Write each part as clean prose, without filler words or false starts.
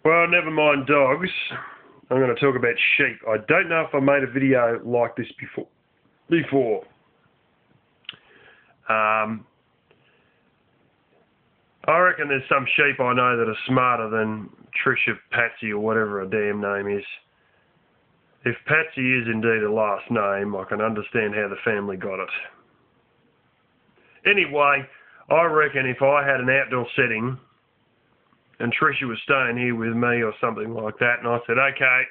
Well, never mind dogs. I'm going to talk about sheep. I don't know if I made a video like this before. I reckon there's some sheep I know that are smarter than Trisha, Patsy, or whatever her damn name is. If Patsy is indeed a last name, I can understand how the family got it. Anyway, I reckon if I had an outdoor setting and Trisha was staying here with me or something like that, and I said, okay,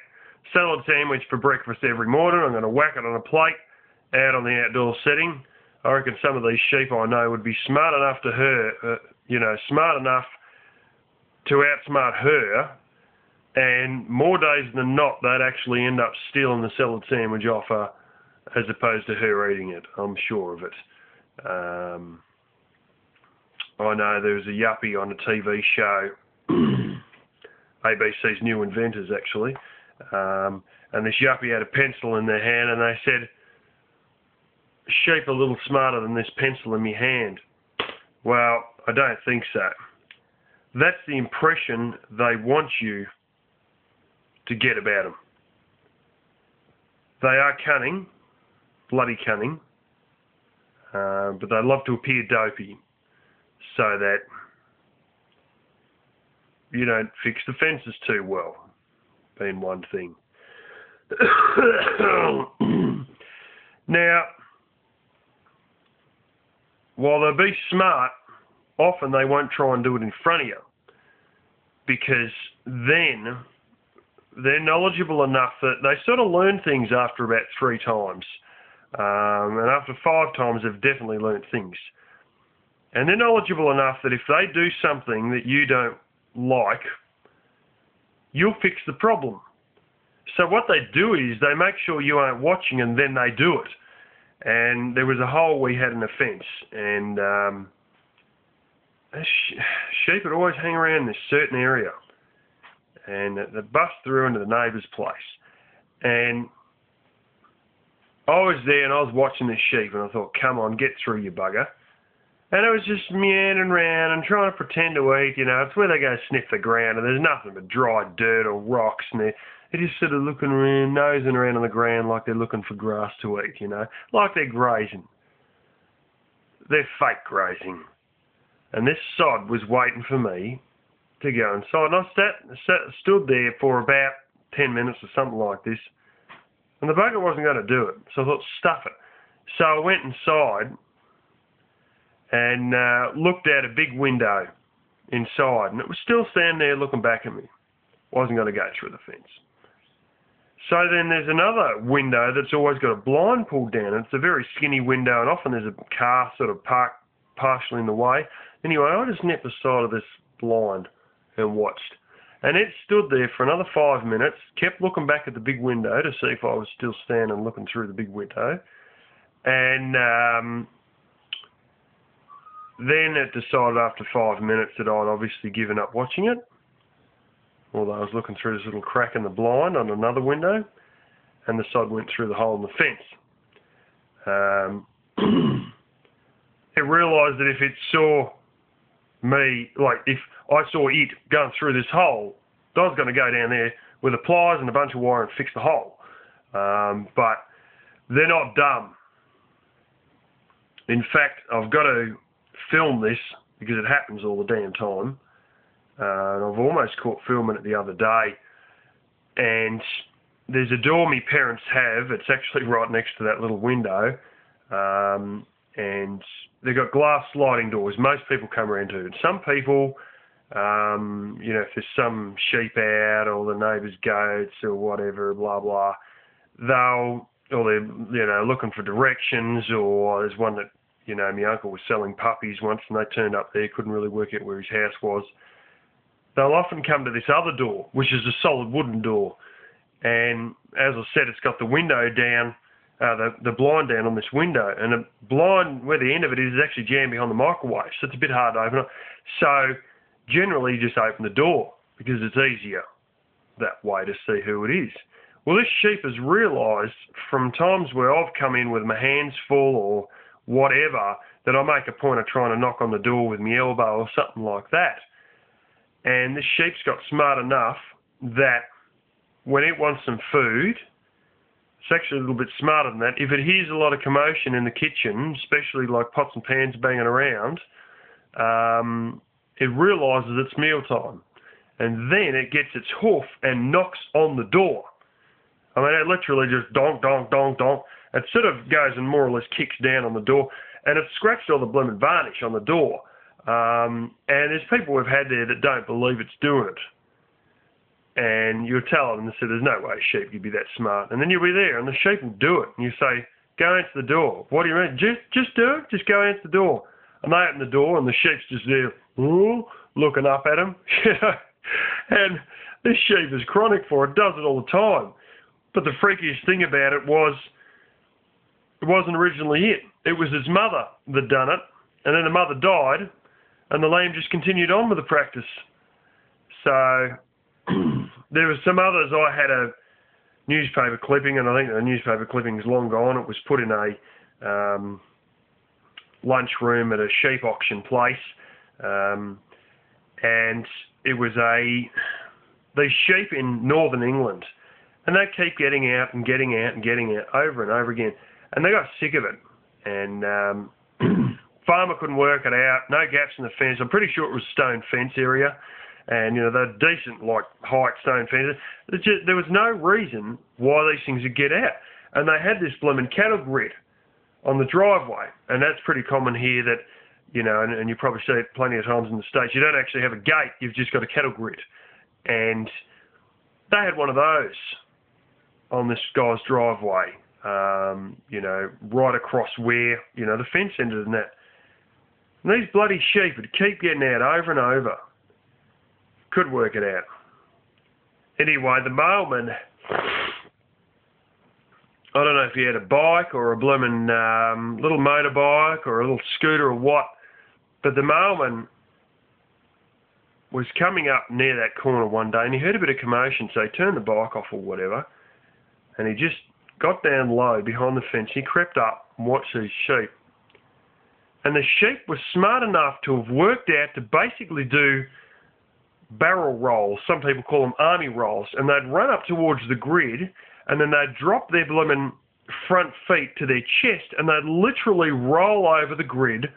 salad sandwich for breakfast every morning, I'm going to whack it on a plate out on the outdoor setting, I reckon some of these sheep I know would be smart enough smart enough to outsmart her, and more days than not, they'd actually end up stealing the salad sandwich off her as opposed to her eating it. I'm sure of it. I know there was a yuppie on a TV show, ABC's New Inventors actually, and this yuppie had a pencil in their hand and they said, sheep are a little smarter than this pencil in my hand. Well, I don't think so. That's the impression they want you to get about them. They are cunning, bloody cunning, but they love to appear dopey so that you don't fix the fences too well, being one thing. Now, while they'll be smart, often they won't try and do it in front of you, because then they're knowledgeable enough that they sort of learn things after about 3 times. And after 5 times, they've definitely learnt things. And they're knowledgeable enough that if they do something that you don't like, you'll fix the problem. So what they do is they make sure you aren't watching and then they do it. And there was a hole we had in the fence, and sheep would always hang around this certain area, and they bust through into the neighbour's place. And I was there and I was watching this sheep and I thought, come on, get through, you bugger. And it was just meandering around and trying to pretend to eat, it's where they go sniff the ground and there's nothing but dry dirt or rocks, and they're just sort of looking around, nosing around on the ground like they're looking for grass to eat, like they're grazing. They're fake grazing. And this sod was waiting for me to go inside. And I stood there for about 10 minutes or something like this. And the bugger wasn't going to do it. So I thought, stuff it. So I went inside and looked out a big window inside. And it was still standing there looking back at me. Wasn't going to go through the fence. So then there's another window that's always got a blind pulled down. It's a very skinny window, and often there's a car sort of parked partially in the way. Anyway, I just nipped the side of this blind and watched. And it stood there for another 5 minutes, kept looking back at the big window to see if I was still standing looking through the big window. And then it decided after 5 minutes that I'd obviously given up watching it, although I was looking through this little crack in the blind on another window, and the sod went through the hole in the fence. It realised that if it saw me, like if I saw it going through this hole, I was going to go down there with the pliers and a bunch of wire and fix the hole. But they're not dumb. In fact, I've got to film this because it happens all the damn time. And I've almost caught filming it the other day. And there's a door my parents have. It's actually right next to that little window. And they've got glass sliding doors. Most people come around to it. Some people, if there's some sheep out or the neighbour's goats or whatever, blah, blah, they're looking for directions, or there's one that, my uncle was selling puppies once and they turned up there, couldn't really work out where his house was. They'll often come to this other door, which is a solid wooden door. And as I said, it's got the window down, the blind down on this window. And the blind, where the end of it is actually jammed behind the microwave, so it's a bit hard to open up. So generally you just open the door because it's easier that way to see who it is. Well, this sheep has realised from times where I've come in with my hands full or whatever, that I make a point of trying to knock on the door with my elbow or something like that. And this sheep's got smart enough that when it wants some food, it's actually a little bit smarter than that. If it hears a lot of commotion in the kitchen, especially like pots and pans banging around, it realises it's mealtime. And then it gets its hoof and knocks on the door. I mean, it literally just donk, donk, donk, donk. It sort of goes and more or less kicks down on the door. And it's scratched all the blooming varnish on the door. And there's people we've had there that don't believe it's doing it. And you'll tell them, and they say, there's no way a sheep could be that smart. And then you'll be there, and the sheep will do it. And you say, go answer the door. What do you mean? Just do it. Just go answer the door. And they open the door, and the sheep's just there, looking up at them. And this sheep is chronic for it, does it all the time. But the freakiest thing about it was, it wasn't originally it. It was his mother that done it. And then the mother died, and the lamb just continued on with the practice. So there were some others. I had a newspaper clipping, and I think the newspaper clipping is long gone. It was put in a lunchroom at a sheep auction place, and it was these sheep in northern England, and they keep getting out and getting out and getting out over and over again, and they got sick of it, and farmer couldn't work it out. No gaps in the fence. I'm pretty sure it was stone fence area. And, you know, they're decent, like, height stone fences. There was no reason why these things would get out. And they had this blooming cattle grid on the driveway. And that's pretty common here that, you know, and you probably see it plenty of times in the States. You don't actually have a gate. You've just got a cattle grid. And they had one of those on this guy's driveway, you know, right across where, you know, the fence ended and that. And these bloody sheep would keep getting out over and over. Could work it out. Anyway, the mailman, I don't know if he had a bike or a blooming little motorbike or a little scooter or what, but the mailman was coming up near that corner one day and he heard a bit of commotion, so he turned the bike off or whatever, and he just got down low behind the fence. He crept up and watched these sheep. And the sheep was smart enough to have worked out to basically do barrel rolls. Some people call them army rolls. And they'd run up towards the grid, and then they'd drop their blooming front feet to their chest, and they'd literally roll over the grid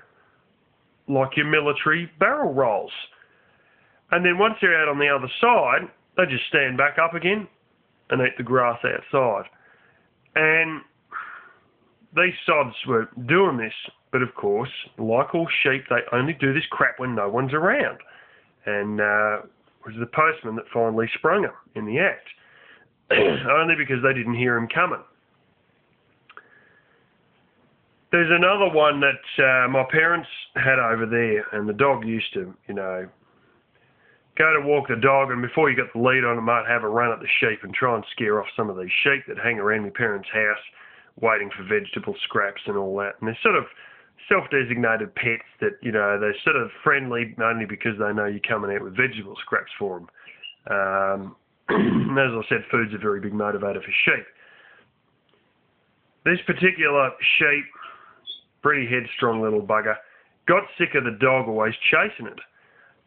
like your military barrel rolls. And then once they're out on the other side, they just stand back up again and eat the grass outside. And these sods were doing this, but of course, like all sheep, they only do this crap when no one's around. And it was the postman that finally sprung him in the act, only because they didn't hear him coming. There's another one that my parents had over there, and the dog used to, you know, go to walk the dog, and before you got the lead on it, might have a run at the sheep and try and scare off some of these sheep that hang around my parents' house waiting for vegetable scraps and all that. And they're sort of self-designated pets that, you know, they're sort of friendly only because they know you're coming out with vegetable scraps for them. And as I said, food's a very big motivator for sheep. This particular sheep, pretty headstrong little bugger, got sick of the dog always chasing it.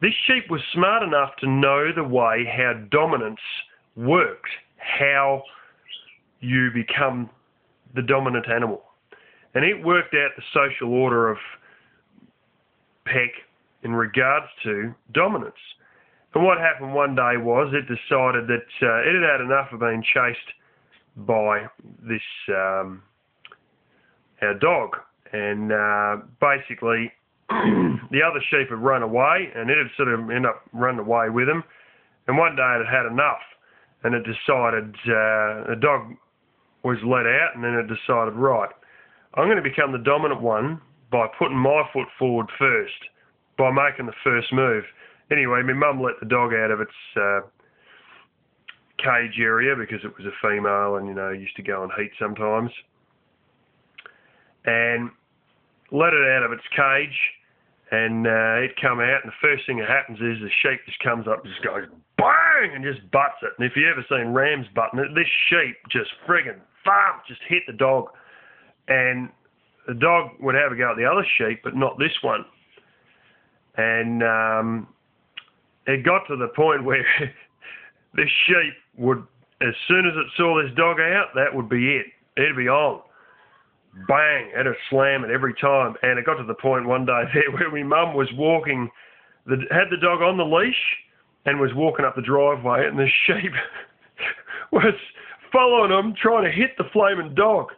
This sheep was smart enough to know the way how dominance worked, how you become the dominant animal. And it worked out the social order of Peck in regards to dominance. And what happened one day was it decided that it had had enough of being chased by this our dog. And basically the other sheep had run away, and it had sort of ended up running away with him. And one day it had had enough, and it decided, the dog was let out, and then it decided, right, I'm going to become the dominant one by putting my foot forward first, by making the first move. Anyway, my mum let the dog out of its cage area because it was a female and, you know, used to go on heat sometimes. And let it out of its cage, and it come out, and the first thing that happens is the sheep just comes up and just goes bang and just butts it. And if you ever seen rams butting it, this sheep just friggin' just hit the dog. And the dog would have a go at the other sheep, but not this one. And it got to the point where this sheep would, as soon as it saw this dog out, that would be it. It'd be on. Bang, it'd slam it every time. And it got to the point one day there where my mum was walking, had the dog on the leash and was walking up the driveway, and the sheep was following him, trying to hit the flaming dog,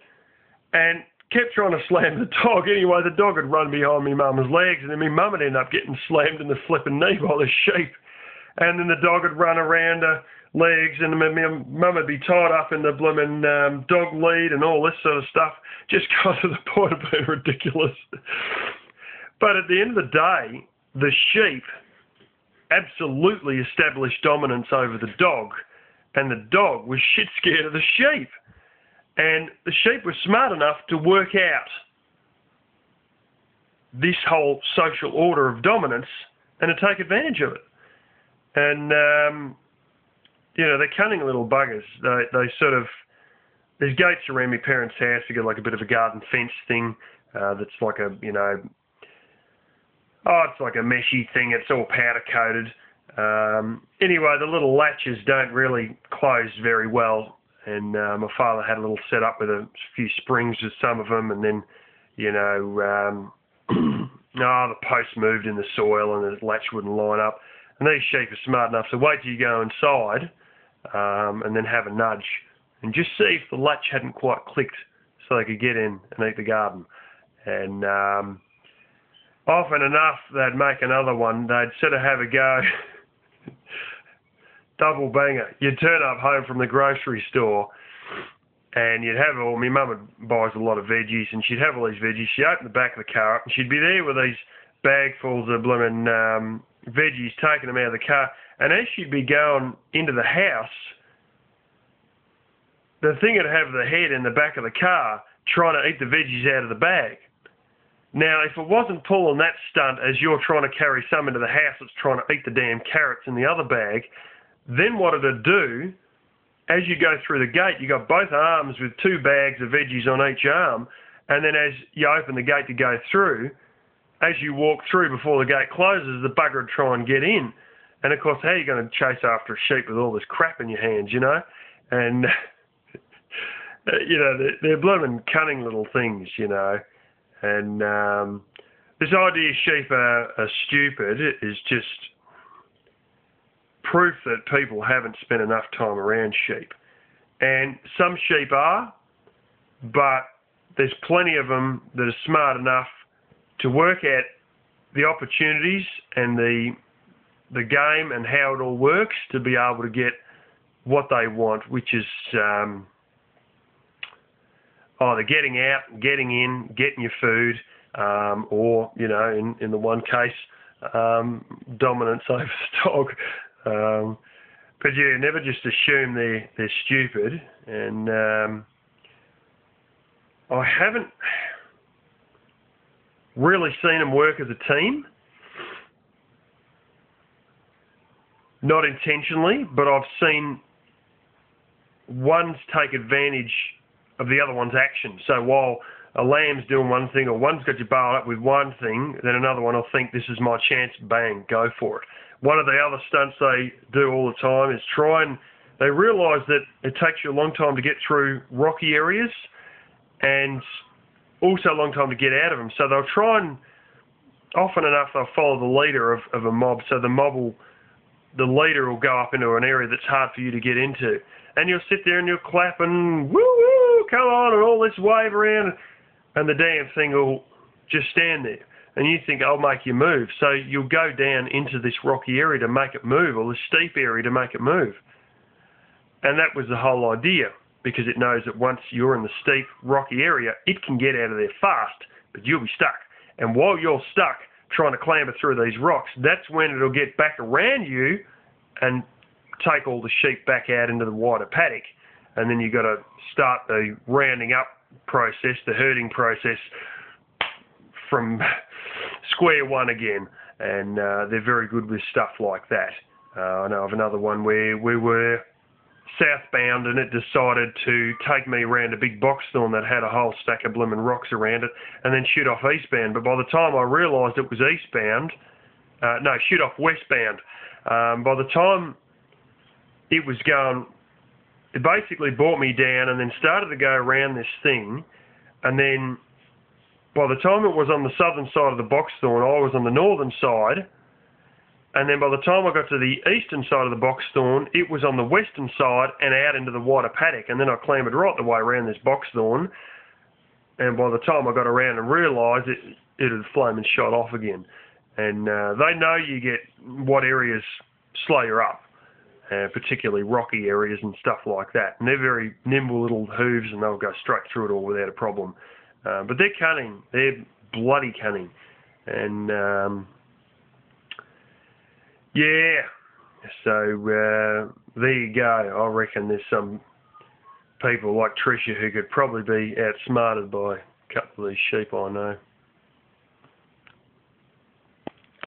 and kept trying to slam the dog. Anyway, the dog had run behind me mum's legs, and then my mum would end up getting slammed in the flipping knee by the sheep. And then the dog would run around her legs, and my mum would be tied up in the blooming dog lead and all this sort of stuff. Just got to the point of being ridiculous. But at the end of the day, the sheep absolutely established dominance over the dog, and the dog was shit scared of the sheep. And the sheep was smart enough to work out this whole social order of dominance and to take advantage of it. And, they're cunning little buggers. They sort of, there's gates around my parents' house. You got like a bit of a garden fence thing that's like a, it's like a meshy thing. It's all powder coated. Anyway, the little latches don't really close very well. And my father had a little setup with a few springs with some of them, and then, the post moved in the soil and the latch wouldn't line up. And these sheep are smart enough to wait till you go inside and then have a nudge and just see if the latch hadn't quite clicked so they could get in and eat the garden. And often enough, they'd make another one. They'd sort of have a go. Double banger. You'd turn up home from the grocery store and you'd have my mum buys a lot of veggies, and she'd have all these veggies. She'd open the back of the car up and she'd be there with these bagfuls of blooming veggies, taking them out of the car. And as she'd be going into the house, the thing would have the head in the back of the car trying to eat the veggies out of the bag. Now, if it wasn't pulling that stunt as you're trying to carry some into the house that's trying to eat the damn carrots in the other bag, then what it'd do, as you go through the gate, you got both arms with 2 bags of veggies on each arm, and then as you open the gate to go through, as you walk through before the gate closes, the bugger would try and get in. And of course, how are you going to chase after a sheep with all this crap in your hands, And, they're blooming cunning little things, And this idea sheep are stupid is just proof that people haven't spent enough time around sheep. And some sheep are, but there's plenty of them that are smart enough to work at the opportunities and the game and how it all works to be able to get what they want, which is either getting out, getting in, getting your food, or, in the one case, dominance over the dog. But yeah, never just assume they're stupid. And I haven't really seen them work as a team. Not intentionally, but I've seen ones take advantage of the other one's action. So while a lamb's doing one thing, or one's got you barred up with one thing, then another one will think, this is my chance, bang, go for it. One of the other stunts they do all the time is they realise that it takes you a long time to get through rocky areas and also a long time to get out of them. So they'll try and, often enough, they'll follow the leader of a mob. So the leader will go up into an area that's hard for you to get into. And you'll sit there and you'll clap and woo, come on, and all this wave around, and the damn thing will just stand there. And you think, I'll make you move. So you'll go down into this rocky area to make it move, or the steep area to make it move. And that was the whole idea, because it knows that once you're in the steep, rocky area, it can get out of there fast, but you'll be stuck. And while you're stuck trying to clamber through these rocks, that's when it'll get back around you and take all the sheep back out into the wider paddock. And then you've got to start the rounding up process, the herding process, from square one again. And they're very good with stuff like that. I know of another one where we were southbound and it decided to take me around a big box thorn that had a whole stack of blooming rocks around it and then shoot off eastbound. But by the time I realised it was eastbound, shoot off westbound. By the time it was going, it basically brought me down and then started to go around this thing, and then by the time it was on the southern side of the Boxthorn, I was on the northern side, and then by the time I got to the eastern side of the Boxthorn, it was on the western side and out into the wider paddock, and then I clambered right the way around this Boxthorn, and by the time I got around and realised it had flown and shot off again. And they know you get what areas slow you up, particularly rocky areas and stuff like that. And they're very nimble little hooves, and they'll go straight through it all without a problem. But they're cunning. They're bloody cunning. And yeah, so there you go. I reckon there's some people like Tricia who could probably be outsmarted by a couple of these sheep I know.